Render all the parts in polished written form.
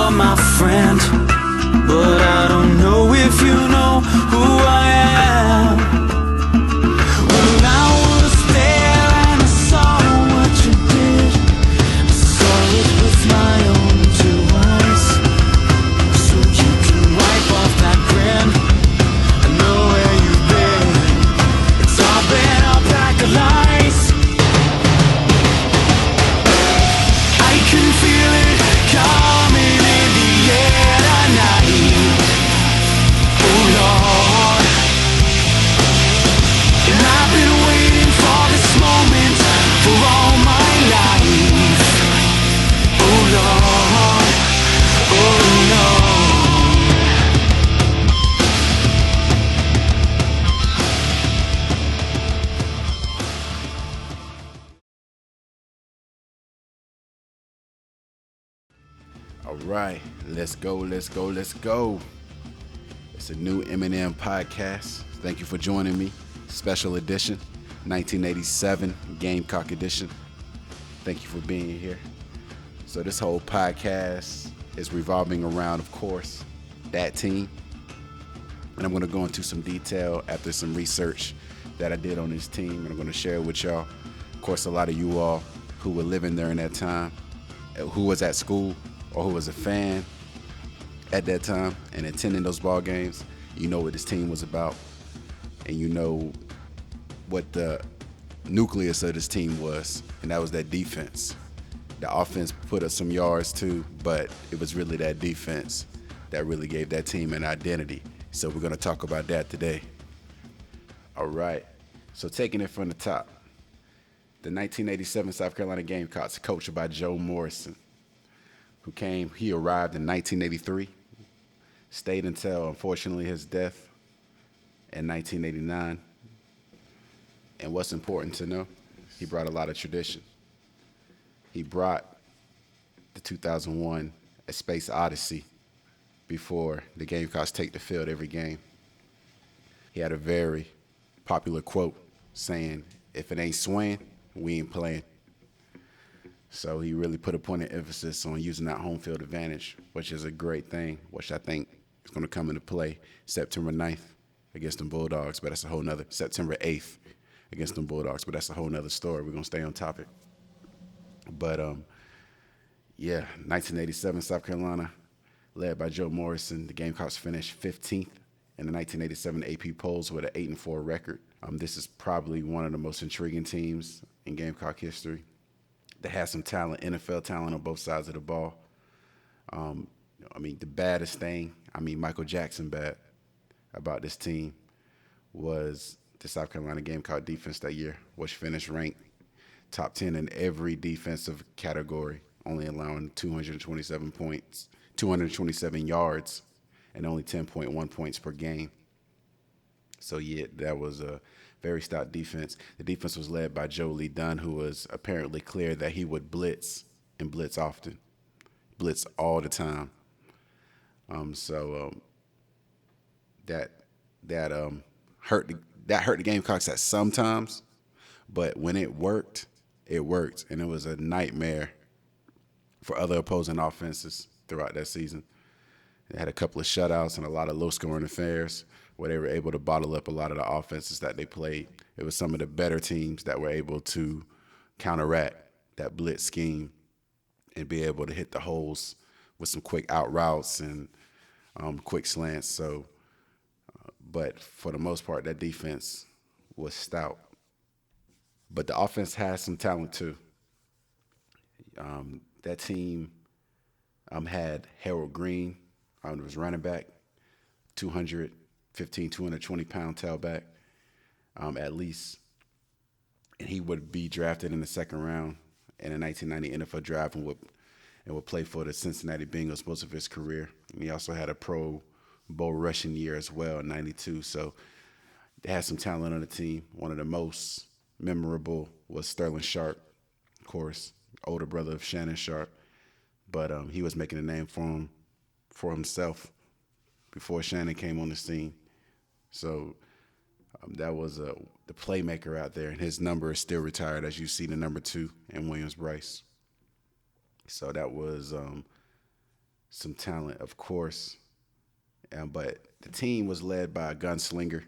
you're my friend, but I don't know if you know who I am. Well, I was there and I saw what you did. I saw it with my own two eyes. So you can wipe off that grin. I know where you've been. It's all been a pack of lies. I can feel it coming in the air tonight. Oh Lord, and I've been waiting for this moment for all my life. Oh Lord, oh no. All right, let's go. It's a new Eminem podcast. Thank you for joining me. Special edition, 1987 Gamecock edition. Thank you for being here. So this whole podcast is revolving around, of course, that team. And I'm going to go into some detail after some research that I did on this team. And I'm going to share it with y'all. Of course, a lot of you all who were living during that time, who was at school, or who was a fan at that time and attending those ball games, you know what this team was about, and you know what the nucleus of this team was, and that was that defense. The offense put up some yards too, but it was really that defense that really gave that team an identity. So we're going to talk about that today. All right, so taking it from the top, the 1987 South Carolina Gamecocks, coached by Joe Morrison, he arrived in 1983, stayed until, unfortunately, his death in 1989. And what's important to know, he brought a lot of tradition. He brought the 2001 A Space Odyssey before the Gamecocks take the field every game. He had a very popular quote saying, "If it ain't swaying, we ain't playing." So he really put a point of emphasis on using that home field advantage, which is a great thing, which I think is going to come into play September 9th against the Bulldogs, but that's a whole nother, September 8th against the Bulldogs, but that's a whole nother story. We're going to stay on topic. But, 1987 South Carolina, led by Joe Morrison, the Gamecocks finished 15th in the 1987 AP polls with an 8-4 record. This is probably one of the most intriguing teams in Gamecock history. They had some talent, NFL talent on both sides of the ball. The baddest thing, Michael Jackson bad about this team was the South Carolina Gamecock defense that year, which finished ranked top 10 in every defensive category, only allowing 227 yards, and only 10.1 points per game. So, that was a very stout defense. The defense was led by Joe Lee Dunn, who was apparently clear that he would blitz and blitz often, blitz all the time. That hurt the Gamecocks at sometimes, but when it worked, and it was a nightmare for other opposing offenses throughout that season. They had a couple of shutouts and a lot of low-scoring affairs where they were able to bottle up a lot of the offenses that they played. It was some of the better teams that were able to counteract that blitz scheme and be able to hit the holes with some quick out routes and quick slants. So, but for the most part, that defense was stout. But the offense has some talent too. That team had Harold Green, was running back, 220-pound tailback, at least. And he would be drafted in the second round in the 1990 NFL draft and would play for the Cincinnati Bengals most of his career. And he also had a Pro Bowl rushing year as well in 92. So they had some talent on the team. One of the most memorable was Sterling Sharpe, of course, older brother of Shannon Sharpe. But he was making a name for himself before Shannon came on the scene. So that was the playmaker out there, and his number is still retired, as you see the number 2 in Williams-Brice. So that was some talent, of course. But the team was led by a gunslinger,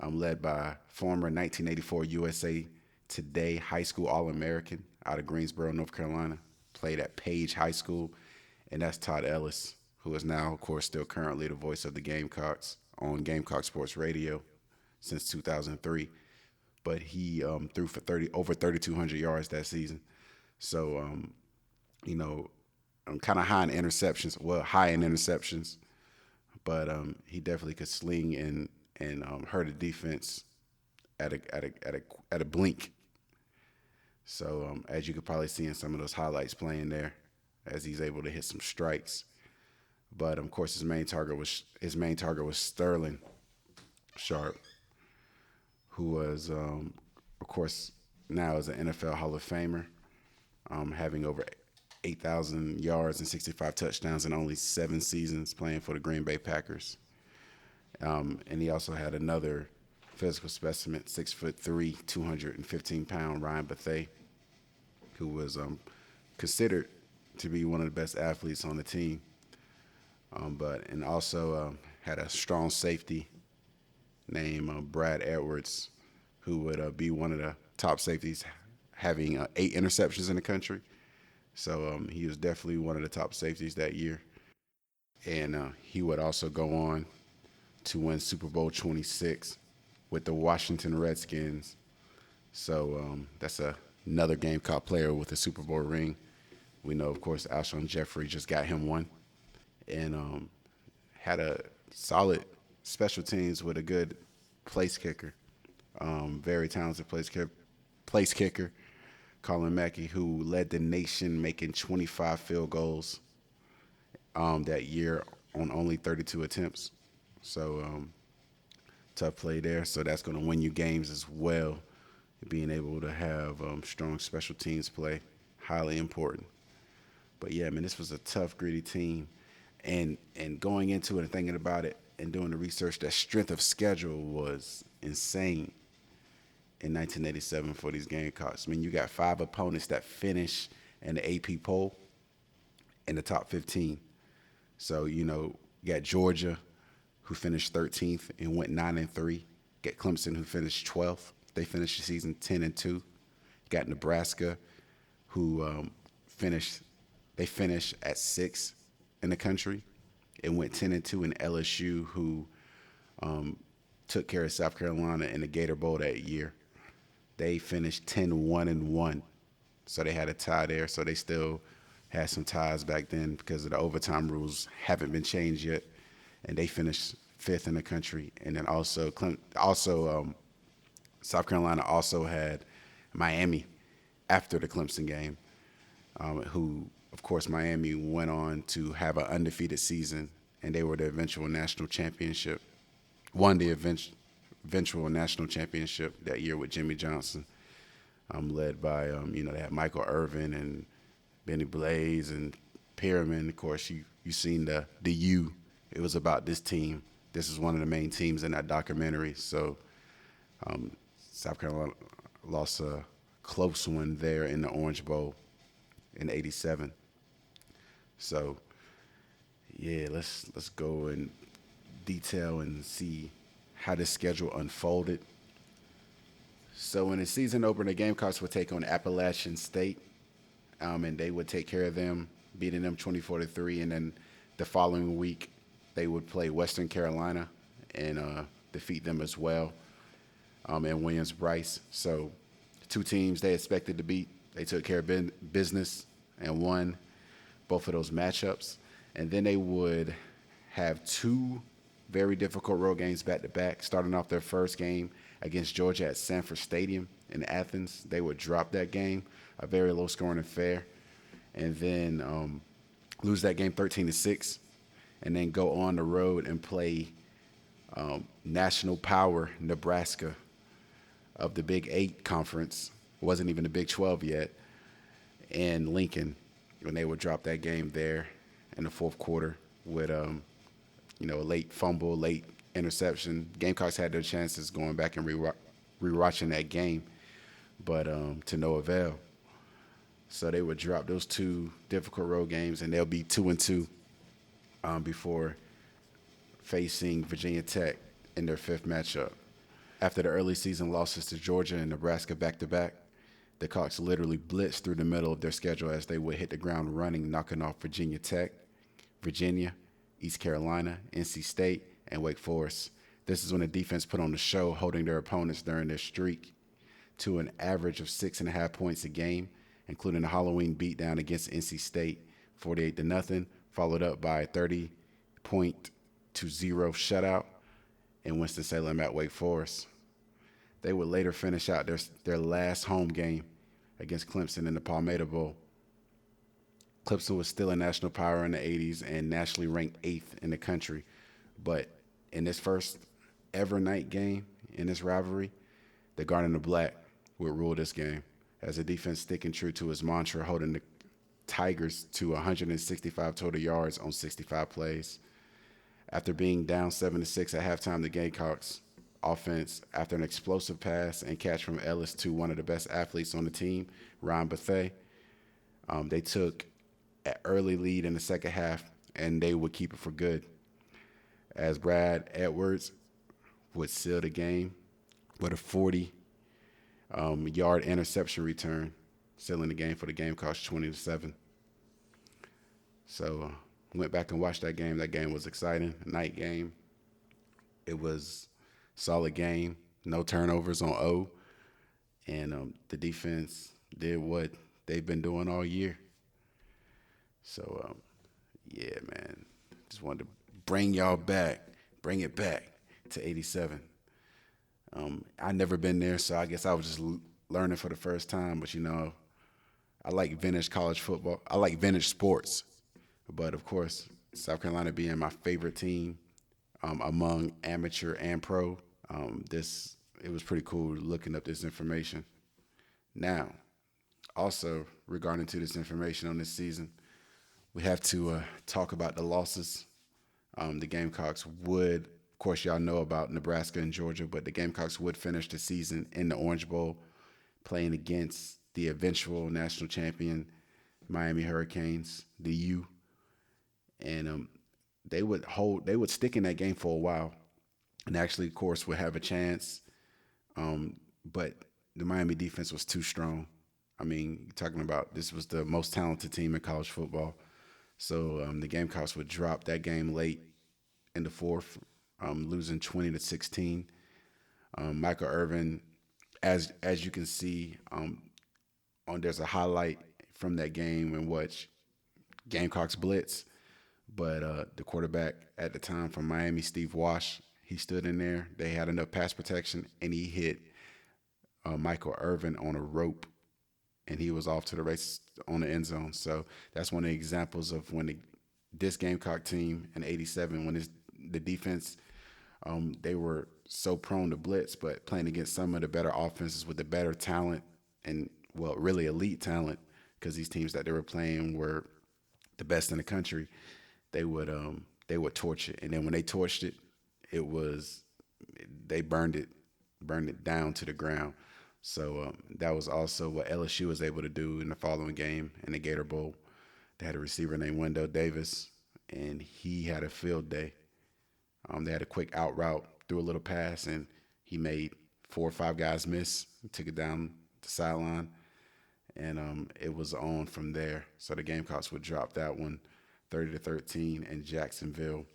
led by former 1984 USA Today High School All-American out of Greensboro, North Carolina. Played at Page High School, and that's Todd Ellis, who is now, of course, still currently the voice of the Gamecocks on Gamecock Sports Radio since 2003. But he threw for over 3,200 yards that season. So, you know, I'm kind of high in interceptions. Well, high in interceptions, but he definitely could sling and hurt a defense at a blink. So as you could probably see in some of those highlights playing there, as he's able to hit some strikes. But of course, his main target was Sterling Sharpe, who was, of course, now is an NFL Hall of Famer, having over 8,000 yards and 65 touchdowns in only 7 seasons playing for the Green Bay Packers. And he also had another physical specimen, 6'3", 215-pound Ryan Bethea, who was considered to be one of the best athletes on the team. And also had a strong safety named Brad Edwards, who would be one of the top safeties, having 8 interceptions in the country. So he was definitely one of the top safeties that year. And he would also go on to win Super Bowl 26 with the Washington Redskins. So that's another Gamecock player with a Super Bowl ring. We know, of course, Alshon Jeffrey just got him one. And had a solid special teams with a good place kicker. Very talented place kicker, Collin Mackie, who led the nation making 25 field goals that year on only 32 attempts. So tough play there. So that's going to win you games as well. Being able to have strong special teams play, highly important. But yeah, man, this was a tough, gritty team. And going into it and thinking about it and doing the research, that strength of schedule was insane in 1987 for these Gamecocks. I mean, you got 5 opponents that finish in the AP poll in the top 15. So, you know, you got Georgia, who finished 13th and went 9-3. Got Clemson, who finished 12th. They finished the season 10-2. You got Nebraska, who finished at 6th in the country and went 10-2, and LSU, who took care of South Carolina in the Gator Bowl that year. They finished 10-1-1. So they had a tie there. So they still had some ties back then because of the overtime rules haven't been changed yet. And they finished 5th in the country. And then also South Carolina also had Miami after the Clemson game, who, of course, Miami went on to have an undefeated season, and they were the eventual national championship. Won the eventual national championship that year with Jimmy Johnson, led by, they had Michael Irvin and Benny Blaze and Perriman. Of course, you seen the U. It was about this team. This is one of the main teams in that documentary. So South Carolina lost a close one there in the Orange Bowl in '87. So, yeah, let's go in detail and see how this schedule unfolded. So in the season opener, the Gamecocks would take on Appalachian State, and they would take care of them, beating them 24-3. And then the following week, they would play Western Carolina and defeat them as well, in Williams-Brice. So 2 teams they expected to beat. They took care of business and won both of those matchups. And then they would have 2 very difficult road games back-to-back, starting off their first game against Georgia at Sanford Stadium in Athens. They would drop that game, a very low-scoring affair, and then lose that game 13-6, and then go on the road and play national power Nebraska of the Big 8 conference. It wasn't even the Big 12 yet, and Lincoln, when they would drop that game there in the fourth quarter with a late fumble, late interception. Gamecocks had their chances going back and rewatching that game, but to no avail. So they would drop those 2 difficult road games, and they'll be 2-2 before facing Virginia Tech in their fifth matchup. After the early season losses to Georgia and Nebraska back-to-back, the Cocks literally blitzed through the middle of their schedule as they would hit the ground running, knocking off Virginia Tech, Virginia, East Carolina, NC State, and Wake Forest. This is when the defense put on the show, holding their opponents during their streak to an average of 6.5 points a game, including a Halloween beatdown against NC State, 48-0, followed up by a 30-0 shutout in Winston-Salem at Wake Forest. They would later finish out their last home game against Clemson in the Palmetto Bowl. Clemson was still a national power in the 80s and nationally ranked 8th in the country. But in this first ever night game in this rivalry, the Garnet and the Black would rule this game as the defense sticking true to its mantra, holding the Tigers to 165 total yards on 65 plays. After being down 7-6 at halftime, the Gamecocks offense, after an explosive pass and catch from Ellis to one of the best athletes on the team, Ryan Bethea, they took an early lead in the second half, and they would keep it for good, as Brad Edwards would seal the game with a 40-yard interception return, sealing the game for the Gamecocks 20-7. So went back and watched that game. That game was exciting, night game. It was a solid game, no turnovers on O, and the defense did what they've been doing all year. So, yeah, man, just wanted to bring it back to 87. I never been there, so I guess I was just learning for the first time. But, I like vintage college football. I like vintage sports. But, of course, South Carolina being my favorite team among amateur and pro, it was pretty cool looking up this information. Now, also regarding to this information on this season, we have to talk about the losses. The Gamecocks would, of course, y'all know about Nebraska and Georgia, but the Gamecocks would finish the season in the Orange Bowl, playing against the eventual national champion Miami Hurricanes, the U. And they would stick in that game for a while, and actually, of course, would have a chance. But the Miami defense was too strong. I mean, talking about this was the most talented team in college football. So the Gamecocks would drop that game late in the fourth, losing 20-16. Michael Irvin, as you can see, there's a highlight from that game in which Gamecocks blitz, but the quarterback at the time from Miami, Steve Wash, he stood in there. They had enough pass protection, and he hit Michael Irvin on a rope, and he was off to the races on the end zone. So that's one of the examples of when this Gamecock team in 87, when the defense, they were so prone to blitz, but playing against some of the better offenses with the better talent and, well, really elite talent, because these teams that they were playing were the best in the country, they would torch it. And then when they torched it, they burned it down to the ground. So that was also what LSU was able to do in the following game in the Gator Bowl. They had a receiver named Wendell Davis, and he had a field day. They had a quick out route, threw a little pass, and he made 4 or 5 guys miss, took it down the sideline, and it was on from there. So the Gamecocks would drop that one 30-13 in Jacksonville.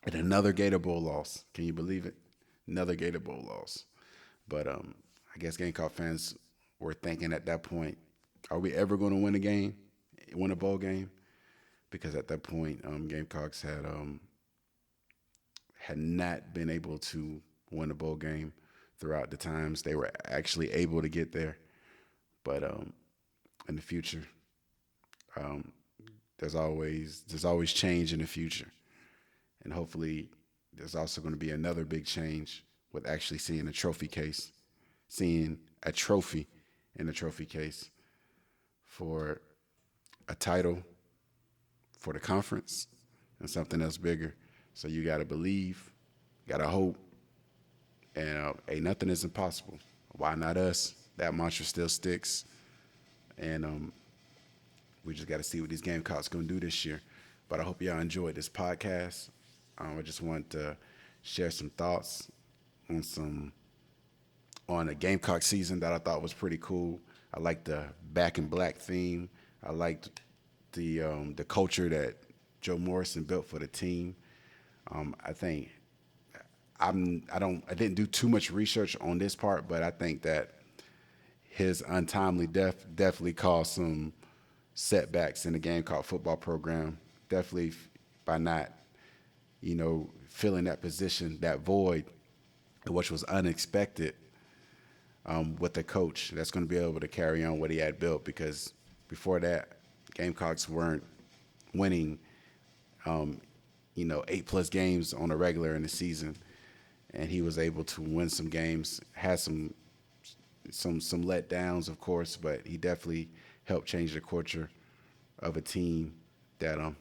And another Gator Bowl loss. Can you believe it? Another Gator Bowl loss. But I guess Gamecock fans were thinking at that point, are we ever going to win a bowl game? Because at that point, Gamecocks had not been able to win a bowl game throughout the times they were actually able to get there. But in the future, there's always change in the future. And hopefully there's also going to be another big change with actually seeing a trophy in the trophy case for a title for the conference and something else bigger. So you got to believe, got to hope, and nothing is impossible. Why not us? That mantra still sticks, and we just got to see what these Gamecocks going to do this year. But I hope y'all enjoyed this podcast. I just want to share some thoughts on a Gamecock season that I thought was pretty cool. I liked the back in black theme. I liked the culture that Joe Morrison built for the team. I think I didn't do too much research on this part, but I think that his untimely death definitely caused some setbacks in the Gamecock football program. Definitely by not, filling that position, that void, which was unexpected, with a coach that's going to be able to carry on what he had built. Because before that, Gamecocks weren't winning, 8+ games on a regular in the season, and he was able to win some games. Had some letdowns, of course, but he definitely helped change the culture of a team that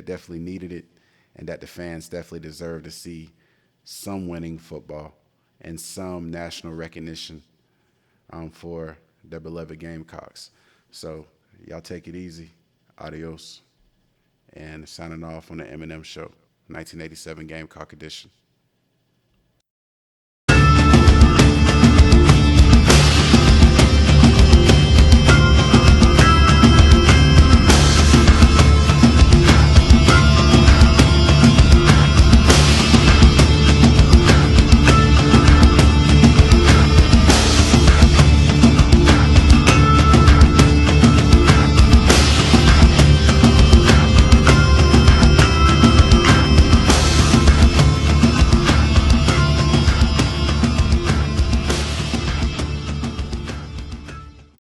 definitely needed it, and that the fans definitely deserve to see some winning football and some national recognition for the beloved Gamecocks. So y'all take it easy. Adios. And signing off on the Eminem Show, 1987 Gamecock edition.